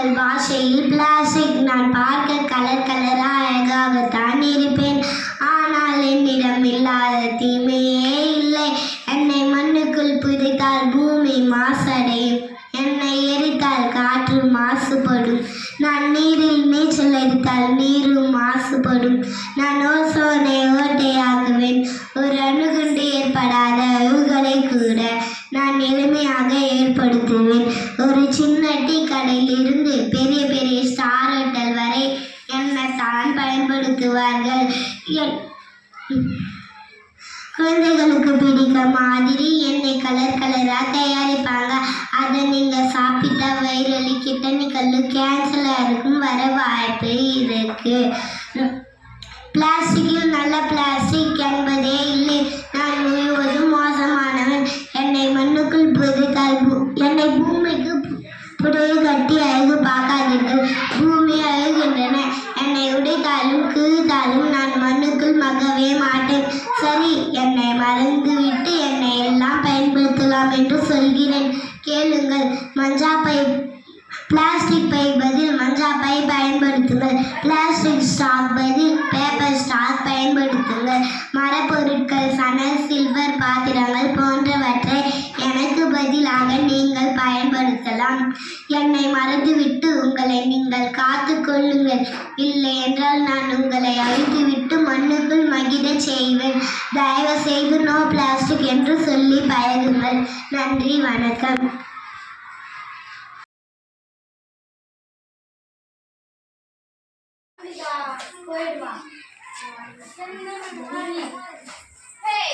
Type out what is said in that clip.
உங்கள் பாஷையில் பிளாஸ்டிக். நான் பார்க்க கலர் கலரா அழகாகத்தான் இருப்பேன். ஆனால் என்னிடம் இல்லாத தீமையே இல்லை. என்னை மண்ணுக்குள் புதைத்தால் பூமி மாசடையும். என்னை எரித்தால் காற்று மாசுபடும். நான் நீரில் நீச்சல் அடித்தால் நீரும் மாசுபடும். நான் ஓசோனை ஓட்டையாக்குவேன். ஒரு அணுகுண்டு ஏற்படாத அவுகளை கூட நான் எளிமையாக ஏற்படுத்துவேன். ஒரு சின்ன டீ கடையில் இருந்து பெரிய பெரிய ஸ்டார் ஹோட்டல் வரை என்னை தான் பயன்படுத்துவார்கள். குழந்தைகளுக்கு பிடிக்க மாதிரி என்னை கலர் கலராக தயாரிப்பாங்க. அதை நீங்கள் சாப்பிட்டா வயிறு கிட்டனி கல்லு கேன்சலாக இருக்கும் வர வாய்ப்பு இருக்கு. பிளாஸ்டிக்கில் நல்ல பிளாஸ்டிக் என்பதே இல்லை. நான் முழுவதும் மோசமானவன். என்னை மண்ணுக்குள் புதைத்தால் என்னை பூமிக்கு புடைய கட்டி அழகு பார்க்காதீர்கள். பூமி அழுகின்றன. என்னை உடைத்தாலும் கிழித்தாலும் நான் மண்ணுக்குள் மக்கவே மாட்டேன். சரி, என்னை மறந்துவிட்டு என்னை எல்லாம் பயன்படுத்தலாம் என்று சொல்கிறேன். கேளுங்கள். பிளாஸ்டிக் பை பதில் மஞ்சா பை பயன்படுத்துங்கள். பிளாஸ்டிக் ஸ்டாக் பதில் பேப்பர் ஸ்டாக் பயன்படுத்துங்கள். மரப்பொருட்கள், சணல், சில்வர் பாத்திரங்கள் போன்றவற்றை எனக்கு பதிலாக நீங்கள் பயன்படுத்தலாம். என்னை மறந்துவிட்டு உங்களை நீங்கள் காத்து கொள்ளுங்கள். இல்லை என்றால் நான் உங்களை அழித்துவிட்டு மண்ணுக்குள் மகிழச் செய்வேன். தயவு செய்து நோ பிளாஸ்டிக் என்று சொல்லி பழகுங்கள். நன்றி, வணக்கம். போயிடுவா. Hey!